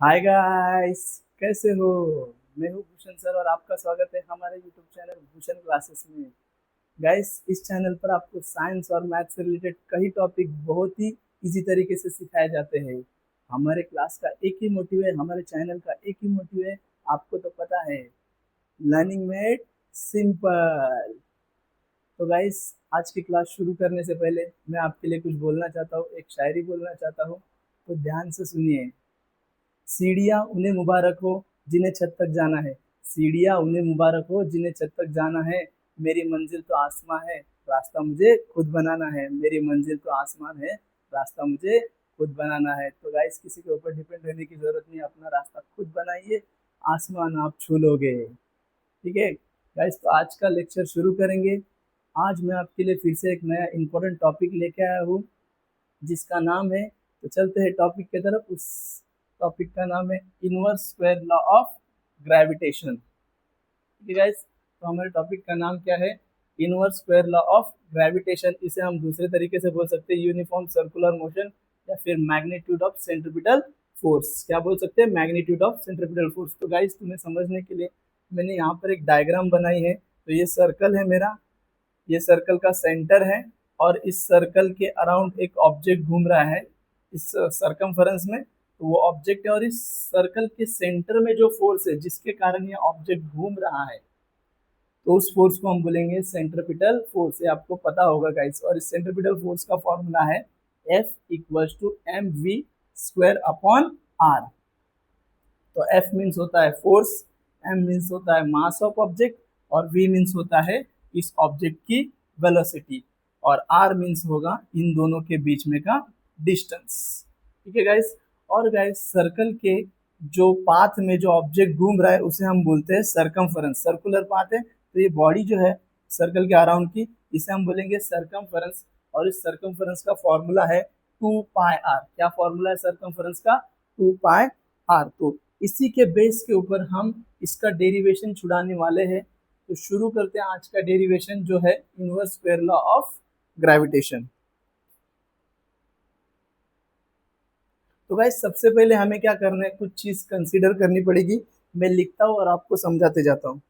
Hi guys, कैसे हो। मैं हूँ भूषण सर और आपका स्वागत है हमारे यूट्यूब चैनल भूषण क्लासेस में। गाइस, इस चैनल पर आपको साइंस और मैथ से रिलेटेड कई टॉपिक बहुत ही इजी तरीके से सिखाए जाते हैं। हमारे क्लास का एक ही मोटिव है, हमारे चैनल का एक ही मोटिव है, आपको तो पता है, लर्निंग मेड सिंपल। तो गाइस, आज की क्लास शुरू करने से पहले मैं आपके लिए कुछ बोलना चाहता हूँ, एक शायरी बोलना चाहता हूँ। तो ध्यान से सुनिए। सीढ़ियाँ उन्हें मुबारक हो जिन्हें छत तक जाना है। सीढ़ियाँ उन्हें मुबारक हो जिन्हें छत तक जाना है। मेरी मंजिल तो आसमां है, रास्ता मुझे खुद बनाना है। मेरी मंजिल तो आसमान है, रास्ता मुझे खुद बनाना है। तो गाइस, किसी के ऊपर डिपेंड रहने की जरूरत नहीं, अपना रास्ता खुद बनाइए, आसमान आप छू लोगे। ठीक है गाइस, तो आज का लेक्चर शुरू करेंगे। आज मैं आपके लिए फिर से एक नया इंपॉर्टेंट टॉपिक लेके आया हूँ, जिसका नाम है, तो चलते हैं टॉपिक की तरफ। उस टॉपिक का नाम है inverse square law of gravitation. ठीक है गाइस, तो हमारे टॉपिक का नाम क्या है? Inverse square law of gravitation. इसे हम दूसरे तरीके से बोल सकते हैं यूनिफॉर्म सर्कुलर मोशन, या फिर मैग्नीट्यूड ऑफ सेंट्रीपिटल फोर्स। क्या बोल सकते हैं? Magnitude of centripetal force. तो गाइस, तुम्हें समझने के लिए मैंने यहाँ पर एक डायग्राम बनाई है। तो ये सर्कल है मेरा, ये सर्कल का सेंटर है, और इस सर्कल के अराउंड एक ऑब्जेक्ट घूम रहा है इस सरकमफेरेंस में। तो वो ऑब्जेक्ट है, और इस सर्कल के सेंटर में जो फोर्स है जिसके कारण ये ऑब्जेक्ट घूम रहा है, तो उस फोर्स को हम बोलेंगे सेंट्रिपिटल फोर्स। ये आपको पता होगा गाइस। और इस सेंट्रिपिटल फोर्स का फॉर्मूला है F equals to m v square upon r. तो F मीन्स होता है फोर्स, M मीन्स होता है मास ऑफ ऑब्जेक्ट, और V मीन्स होता है इस ऑब्जेक्ट की वेलोसिटी, और R मीन्स होगा इन दोनों के बीच में का डिस्टेंस। ठीक है गाइस। और गाइस, सर्कल के जो पाथ में जो ऑब्जेक्ट घूम रहा है उसे हम बोलते हैं सरकमफेरेंस। सर्कुलर पाथ है, तो ये बॉडी जो है सर्कल के अराउंड की, इसे हम बोलेंगे सरकमफेरेंस। और इस सरकमफेरेंस का फॉर्मूला है 2 पाई आर। क्या फॉर्मूला है सरकमफेरेंस का? 2 पाई आर। तो इसी के बेस के ऊपर हम इसका डेरिवेशन छुड़ाने वाले हैं। तो शुरू करते हैं आज का डेरिवेशन, जो है inverse square law of gravitation. तो गाइस, सबसे पहले हमें क्या करना है, कुछ चीज कंसीडर करनी पड़ेगी। मैं लिखता हूँ और आपको समझाते जाता हूँ।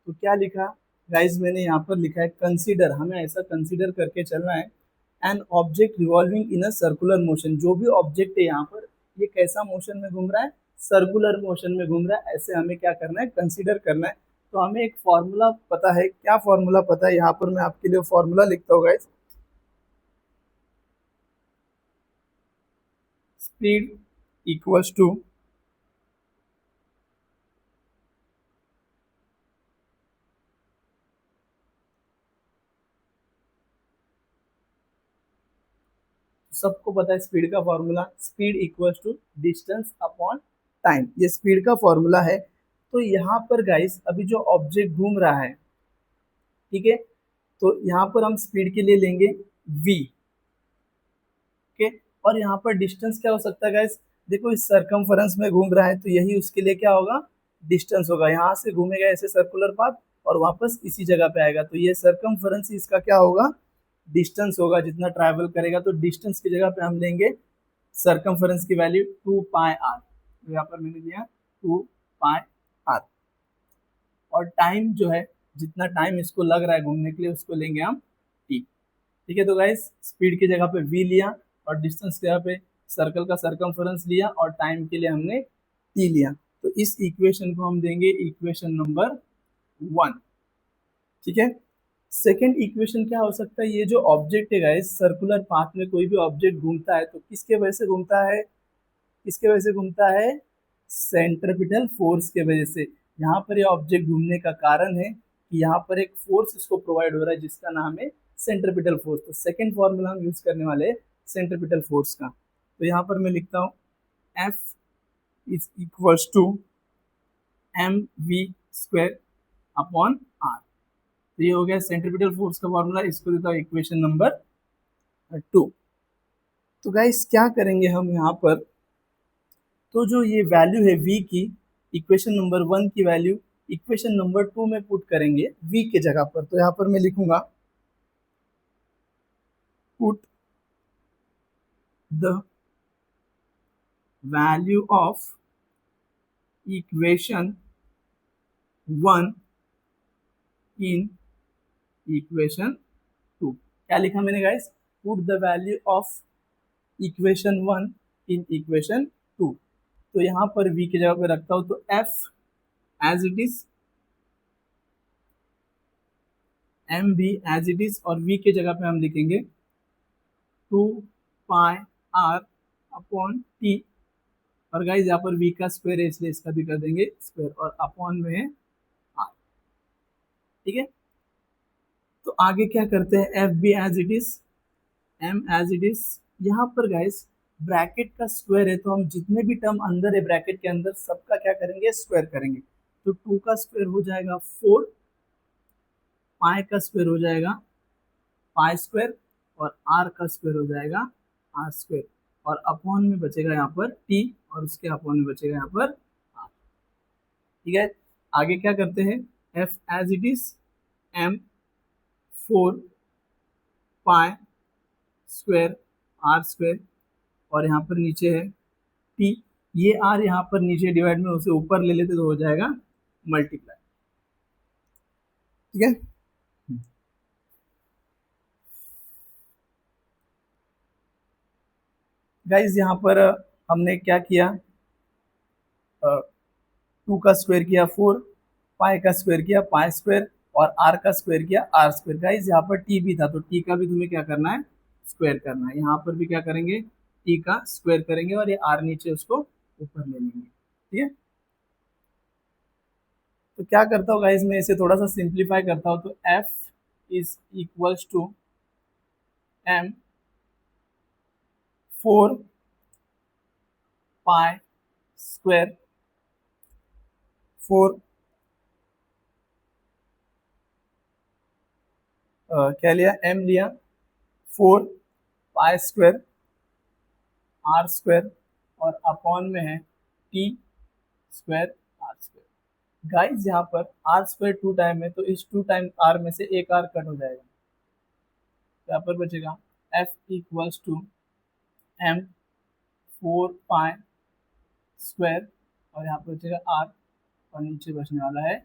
तो क्या लिखा गाइस? मैंने यहाँ पर लिखा है कंसीडर। हमें ऐसा कंसीडर करके चलना है, an object revolving in a circular motion. जो भी ऑब्जेक्ट है यहाँ पर, ये कैसा मोशन में घूम रहा है? सर्कुलर मोशन में घूम रहा है। ऐसे हमें क्या करना है? कंसीडर करना है। तो हमें एक फॉर्मूला पता है। क्या फॉर्मूला पता है? यहाँ पर मैं आपके लिए फॉर्मूला लिखता हूँ गाइस। स्पीड इक्वल्स टू, सबको पता है स्पीड का formula, speed equals to distance upon time. ये स्पीड का फॉर्मूला है। तो यहाँ पर गाइस, अभी जो ऑब्जेक्ट घूम रहा है, ठीक है, तो यहाँ पर हम स्पीड के लिए लेंगे v। ओके। और यहाँ पर डिस्टेंस क्या हो सकता है गाइस? देखो, इस सरकमफेरेंस में घूम रहा है, तो यही उसके लिए क्या होगा? डिस्टेंस होगा। यहाँ से घूमेगा ऐसे सर्कुलर पाथ, और वापस इसी जगह पे आएगा, तो ये सरकमफेरेंस इसका क्या होगा? डिस्टेंस होगा, जितना ट्रैवल करेगा। तो डिस्टेंस की जगह पे हम लेंगे सरकमफेरेंस की वैल्यू 2 पाई आर। तो यहाँ पर मैंने लिया 2 पाई आर। और टाइम जो है, जितना टाइम इसको लग रहा है घूमने के लिए, उसको लेंगे हम टी। ठीक है। तो गाइस, स्पीड की जगह पे वी लिया, और डिस्टेंस की जगह पे सर्कल का सरकमफेरेंस लिया, और टाइम के लिए हमने टी लिया। तो इस इक्वेशन को हम देंगे इक्वेशन नंबर 1। ठीक है। सेकेंड इक्वेशन क्या हो सकता है, ये जो ऑब्जेक्ट है गाइस, सर्कुलर पाथ में कोई भी ऑब्जेक्ट घूमता है तो किसके वजह से घूमता है, किसके वजह से घूमता है, सेंट्रिपिटल फोर्स के वजह से। यहाँ पर ये ऑब्जेक्ट घूमने का कारण है कि यहाँ पर एक फोर्स इसको प्रोवाइड हो रहा है जिसका नाम है सेंट्रिपिटल फोर्स। तो सेकेंड फॉर्मूला हम यूज करने वाले हैं सेंट्रिपिटल फोर्स का। तो यहाँ पर मैं लिखता हूँ F is equals to mv² upon r। तो ये हो गया सेंट्रिपिटल फोर्स का फॉर्मूला, इसको देता हूँ इक्वेशन नंबर 2। तो गाइस क्या करेंगे हम यहाँ पर, तो जो ये वैल्यू है v की, इक्वेशन नंबर 1 की वैल्यू इक्वेशन नंबर 2 में पुट करेंगे v के जगह पर। तो यहाँ पर मैं लिखूंगा put the value of equation 1 in equation 2। क्या लिखा मैंने guys, put the value of equation 1 in equation 2। तो यहाँ पर v की जगह पे रखता हूँ, तो f as it is, m भी एज इट इज, और v के जगह पे हम लिखेंगे 2πr अपॉन t। और गाइज यहाँ पर v का स्क्वायर है इसलिए इसका भी कर देंगे स्क्वायर, और अपॉन में है r। ठीक है, तो आगे क्या करते हैं, एफ भी as it is, m as it is. यहाँ पर गाइज ब्रैकेट का स्क्वायर है तो हम जितने भी टर्म अंदर है ब्रैकेट के अंदर सबका क्या करेंगे, स्क्वायर करेंगे। तो 2 का स्क्वायर हो जाएगा 4, पाई का स्क्वायर हो जाएगा पाई स्क्वायर, और आर का स्क्वायर हो जाएगा आर स्क्वायर, और अपॉन में बचेगा यहाँ पर टी, और उसके अपॉन में बचेगा यहाँ पर आर। ठीक है, आगे क्या करते हैं, f as it is, M 4 pi square are square, और यहाँ पर नीचे है टी। ये आर यहाँ पर नीचे डिवाइड में उसे ऊपर ले लेते तो हो जाएगा मल्टीप्लाई। ठीक है, गाइज यहाँ पर हमने क्या किया, 2 का स्क्वायर किया 4, पाई का स्क्वायर किया पाई स्क्वायर, और आर का स्क्वायर किया आर स्क्वायर। गाइज यहाँ पर टी भी था तो टी का भी तुम्हें क्या करना है, स्क्वायर करना है। यहाँ पर भी क्या करेंगे, टी का स्क्वायर करेंगे, और ये आर नीचे उसको ऊपर ले लेंगे। ठीक है, तो क्या करता हूँ गाइज, मैं इसे थोड़ा सा सिंप्लीफाई करता हूँ। तो F is equals to M 4 pi square 4 क्या लिया, एम लिया, 4 पाई स्क्वायर आर स्क्वायर, और अपॉन में है T square are square. Guys यहाँ पर आर स्क्वायर 2 टाइम है तो इस 2 टाइम आर में से एक आर कट हो जाएगा, तो यहाँ पर बचेगा F equals to M 4 pi square, और यहाँ पर बचेगा आर, और नीचे बचने वाला है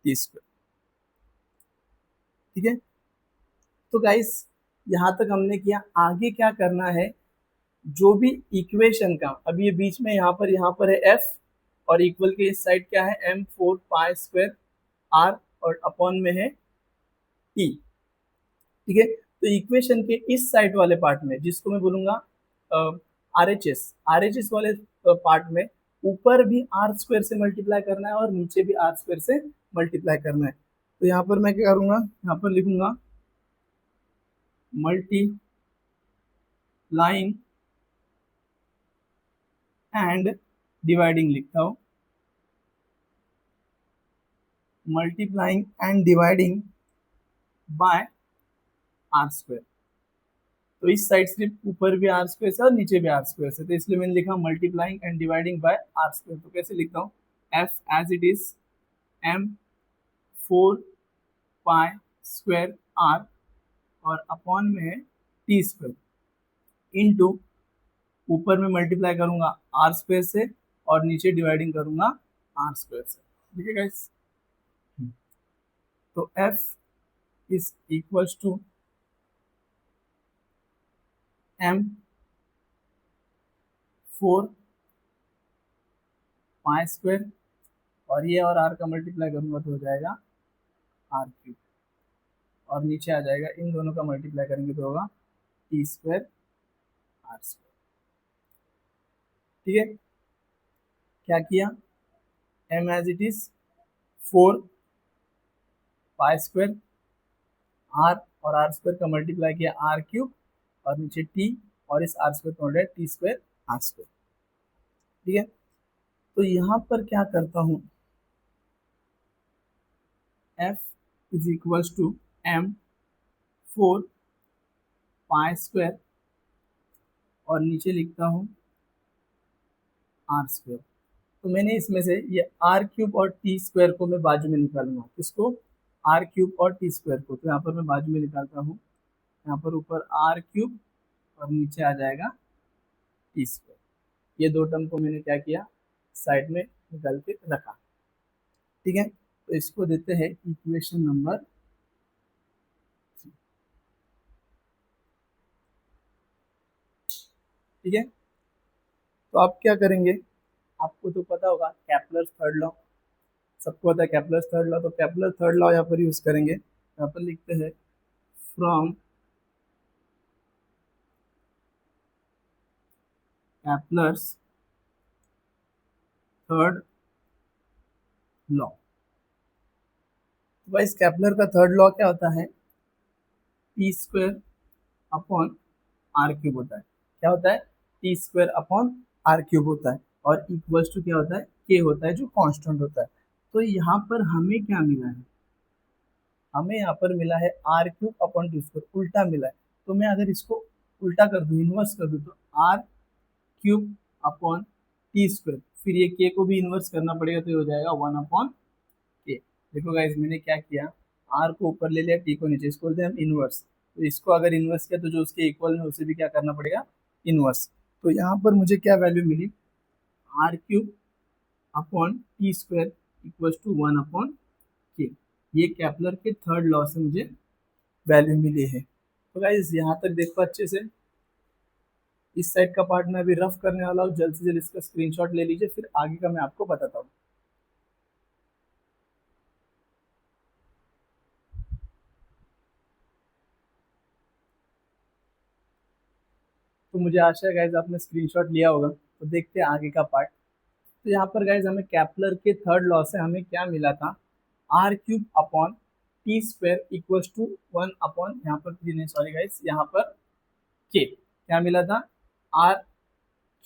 टी स्क्वायर। ठीक है, तो गाइस यहाँ तक हमने किया। आगे क्या करना है, जो भी इक्वेशन का, अभी ये बीच में यहाँ पर है एफ, और इक्वल के इस साइड क्या है, एम 4 पाई स्क्वायर आर, और अपॉन में है टी। ठीक है, तो इक्वेशन के इस साइड वाले पार्ट में, जिसको मैं बोलूंगा आर एच एस वाले पार्ट में, ऊपर भी आर स्क्वायर से मल्टीप्लाई करना है और नीचे भी आर स्क्वायर से मल्टीप्लाई करना है। तो यहाँ पर मैं क्या करूंगा, यहाँ पर लिखूंगा मल्टीप्लाइंग एंड डिवाइडिंग, लिखता हूँ multiplying and dividing by R square. तो इस साइड सिर्फ ऊपर भी आर स्क्वायर से और नीचे भी आर स्क्वायर से, तो इसलिए मैंने लिखा multiplying and dividing by R square. तो कैसे लिखता हूँ, F as it is M 4 pi square R, और अपॉन में है टी स्क्वायर, इनटू ऊपर में मल्टीप्लाई करूंगा आर स्क्वायर से और नीचे डिवाइडिंग करूंगा आर स्क्वायर से। ठीक है गाइस, तो F is equals to M 4 pi square, और ये और आर का मल्टीप्लाई करूंगा तो हो जाएगा आर क्यूब। और नीचे आ जाएगा, इन दोनों का मल्टीप्लाई करेंगे तो होगा टी स्क्वायर आर स्क्वायर। ठीक है, क्या किया, M as it is 4 pi square R, और आर स्क्वायर का मल्टीप्लाई किया आर क्यूब, और नीचे टी, और इस आर स्क्वायर का multiply T square are square. ठीक है, तो यहाँ पर क्या करता हूँ, F is equals to M 4 pi square, और नीचे लिखता हूँ आर स्क्वायर। तो मैंने इसमें से ये आर क्यूब और टी स्क्वायर को मैं बाजू में निकालूंगा, इसको आर क्यूब और टी स्क्वायर को, तो यहाँ पर मैं बाजू में निकालता हूँ, यहाँ पर ऊपर आर क्यूब और नीचे आ जाएगा टी स्क्वायर। ये दो टर्म को मैंने क्या किया, साइड में निकाल के रखा। ठीक है, तो इसको देते हैं इक्वेशन नंबर 3। ठीक है, तो आप क्या करेंगे, आपको तो पता होगा कैपलर थर्ड लॉ, सबको पता है कैपलर थर्ड लॉ, तो कैपलर थर्ड लॉ यहाँ पर यूज करेंगे। यहाँ पर लिखते हैं फ्रॉम कैपलर्स थर्ड लॉ। तो इस कैपलर का थर्ड लॉ क्या होता है, T square upon R cube होता है। क्या होता है, T square upon R cube होता है, और इक्वल्स टू क्या होता है, के होता है जो कांस्टेंट होता है। तो यहाँ पर हमें क्या मिला है, हमें यहाँ पर मिला है R cube upon T square, उल्टा मिला है। तो मैं अगर इसको उल्टा कर दूं, इनवर्स कर दूं, तो R cube upon T square, फिर ये के को भी इनवर्स करना पड़ेगा, तो ये हो जाएगा 1 अपॉन के। देखो गाइस, मैंने क्या किया, आर को ऊपर ले लिया, टी को नीचे, इसको बोलते हैं हम इनवर्स। तो इसको अगर इनवर्स किया तो जो उसके इक्वल में उसे भी क्या करना पड़ेगा, इनवर्स। तो यहाँ पर मुझे क्या वैल्यू मिली, R cube upon T square equals to 1 upon K. ये कैपलर के थर्ड लॉ से मुझे वैल्यू मिली है। तो गाइस यहाँ तक देखो अच्छे से, इस साइड का पार्ट मैं अभी रफ करने वाला हूँ, जल्द से जल्द इसका स्क्रीनशॉट ले लीजिए, फिर आगे का मैं आपको बताता हूँ। तो मुझे आशा है गाइज आपने स्क्रीनशॉट लिया होगा। तो देखते हैं आगे का पार्ट। तो यहाँ पर गाइज हमें कैपलर के थर्ड लॉ से हमें क्या मिला था, R cube upon T square equals to 1 upon, यहाँ पर नहीं सॉरी गाइज, यहाँ पर के क्या मिला था, R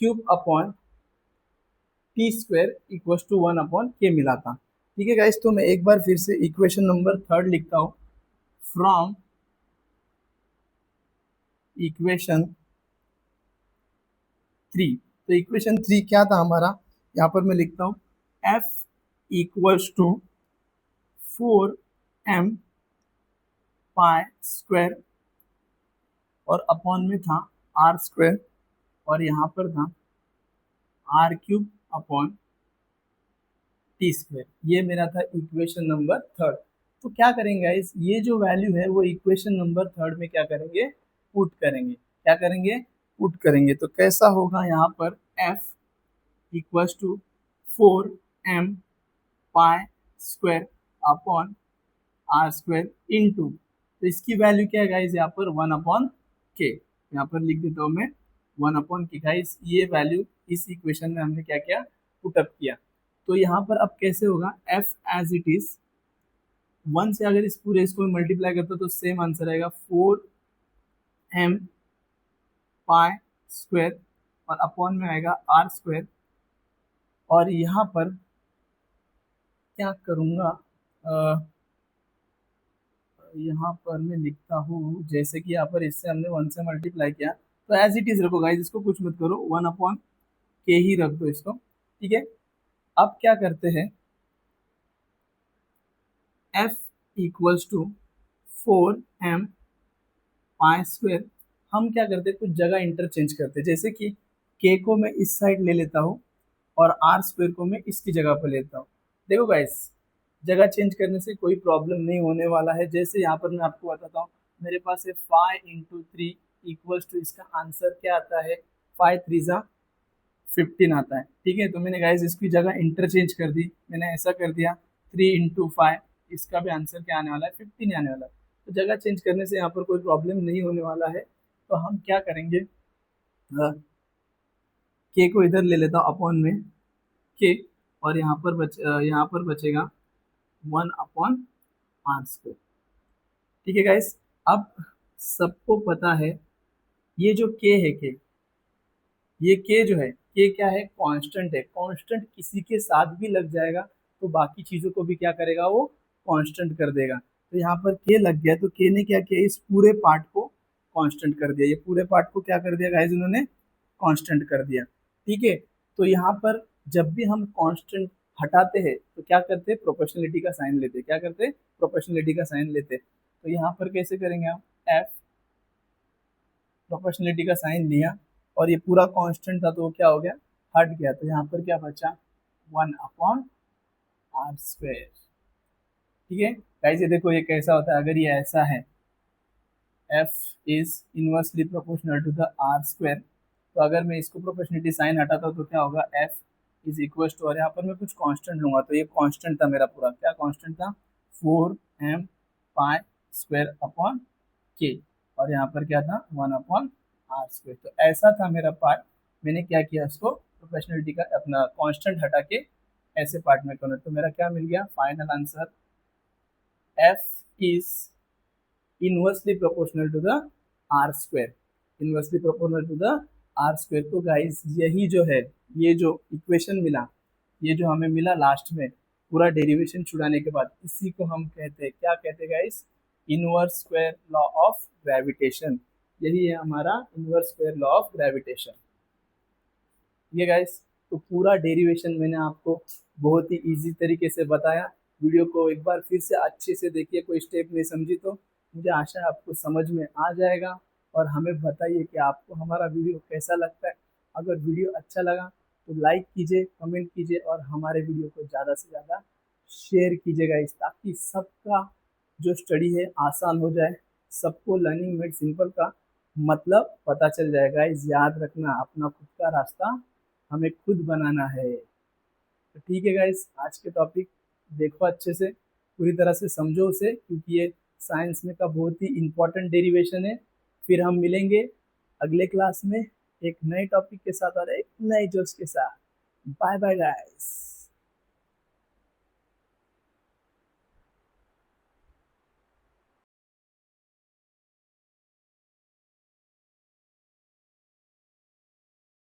cube upon T square equals to 1 upon K मिला था। ठीक है गाइज, तो मैं एक बार फिर से इक्वेशन नंबर थर्ड लिखता हूँ, फ्रॉम इक्वेशन 3। तो इक्वेशन 3 क्या था हमारा, यहाँ पर मैं लिखता हूँ F equals to 4m pi square, और अपॉन में था आर स्क्वायर, और यहाँ पर था R cube upon T square. ये मेरा था इक्वेशन नंबर थर्ड। तो क्या करेंगे गाइस, ये जो वैल्यू है वो इक्वेशन नंबर थर्ड में क्या करेंगे, पुट करेंगे। क्या करेंगे, पुट करेंगे। तो कैसा होगा, यहाँ पर f equals to 4m pi square upon R square into, तो इसकी वैल्यू क्या है गाइस, यहाँ पर 1 अपॉन के। यहाँ पर लिख देता हूँ मैं 1 अपॉन के। गाइस ये वैल्यू इस इक्वेशन में हमने क्या किया, पुटअप किया। तो यहाँ पर अब कैसे होगा, f एज इट इज 1 से अगर इस पूरे इसको मल्टीप्लाई करते हो तो सेम आंसर आएगा 4m पाई स्क्वायर, और अपॉन में आएगा आर स्क्वायर। और यहाँ पर क्या करूँगा, यहाँ पर मैं लिखता हूँ, जैसे कि यहाँ पर इससे हमने 1 से मल्टीप्लाई किया, तो एज इट इज रखो गाइस, इसको कुछ मत करो, 1 अपॉन के ही रख दो इसको। ठीक है, अब क्या करते हैं, f equals to 4m pi square, हम क्या करते हैं, कुछ जगह इंटरचेंज करते हैं। जैसे कि k को मैं इस साइड ले लेता हूँ, और आर स्क्वायर को मैं इसकी जगह पर लेता हूँ। देखो गाइस, जगह चेंज करने से कोई प्रॉब्लम नहीं होने वाला है। जैसे यहाँ पर मैं आपको बताता हूँ, मेरे पास है 5 इंटू 3 इक्वल्स टू, इसका आंसर क्या आता है, 5 3 जा 15 आता है। ठीक है, तो मैंने गाइस इसकी जगह इंटरचेंज कर दी, मैंने ऐसा कर दिया 3 इंटू 5, इसका भी आंसर क्या आने वाला है, 15 आने वाला है। तो जगह चेंज करने से यहाँ पर कोई प्रॉब्लम नहीं होने वाला है। तो हम क्या करेंगे, के को इधर ले लेता हूँ अपॉन में के, और यहाँ पर बचेगा 1/r²। ठीक है गाइस, अब सबको पता है ये जो के है, के ये के जो है, के क्या है, कांस्टेंट है। कांस्टेंट किसी के साथ भी लग जाएगा तो बाकी चीजों को भी क्या करेगा, वो कांस्टेंट कर देगा। तो यहाँ पर के लग गया, तो के ने क्या किया, इस पूरे पार्ट को कांस्टेंट कर दिया। ये पूरे पार्ट को क्या कर दिया गाइस, उन्होंने कांस्टेंट कर दिया। ठीक है, तो यहाँ पर जब भी हम कांस्टेंट हटाते हैं तो क्या करते हैं, प्रोपोर्शनलिटी का साइन लेते हैं। क्या करते हैं, प्रोपोर्शनलिटी का साइन लेते हैं। तो यहाँ पर कैसे करेंगे हम, एफ प्रोपोर्शनलिटी का साइन लिया, और ये पूरा कांस्टेंट था तो वो क्या हो गया, हट गया। तो यहाँ पर क्या बचा, 1/r²। ठीक है गाइस, ये देखो ये कैसा होता है, अगर ये ऐसा है, f is inversely proportional to the r², तो अगर मैं इसको प्रोपोर्शनलिटी साइन हटाता हूँ तो क्या होगा, f इज इक्वल टू, और यहाँ पर मैं कुछ कांस्टेंट लूंगा, तो ये कांस्टेंट था मेरा पूरा, क्या कांस्टेंट था, 4m π² अपॉन k, और यहाँ पर क्या था, 1/r²। तो ऐसा था मेरा पार्ट, मैंने क्या किया, उसको प्रोपोर्शनलिटी का अपना कांस्टेंट हटा के ऐसे पार्ट में कन्वर्ट। तो मेरा क्या मिल गया, final answer, f is inversely proportional to the r², inversely proportional to the r²। तो गाइस यही जो है, ये जो इक्वेशन मिला, ये जो हमें मिला लास्ट में पूरा डेरिवेशन छुड़ाने के बाद, इसी को हम कहते हैं, क्या कहते हैं guys, inverse square law of gravitation. यही है हमारा inverse square law of gravitation. ये गाइस, तो पूरा डेरिवेशन मैंने आपको बहुत ही इजी तरीके से बताया। वीडियो को एक बार फिर से अच्छे से देखिए, कोई स्टेप नहीं समझी तो मुझे आशा है आपको समझ में आ जाएगा। और हमें बताइए कि आपको हमारा वीडियो कैसा लगता है। अगर वीडियो अच्छा लगा तो लाइक कीजिए, कमेंट कीजिए, और हमारे वीडियो को ज़्यादा से ज़्यादा शेयर कीजिएगा, इस ताकि सबका जो स्टडी है आसान हो जाए, सबको लर्निंग मेड सिंपल का मतलब पता चल जाएगा। इस याद रखना, अपना खुद का रास्ता हमें खुद बनाना है। तो ठीक है गाइस, आज के टॉपिक देखो अच्छे से, पूरी तरह से समझो उसे, क्योंकि ये साइंस में का बहुत ही इम्पोर्टेंट डेरिवेशन है। फिर हम मिलेंगे अगले क्लास में एक नए टॉपिक के साथ और एक नए जोश के साथ। Bye bye guys.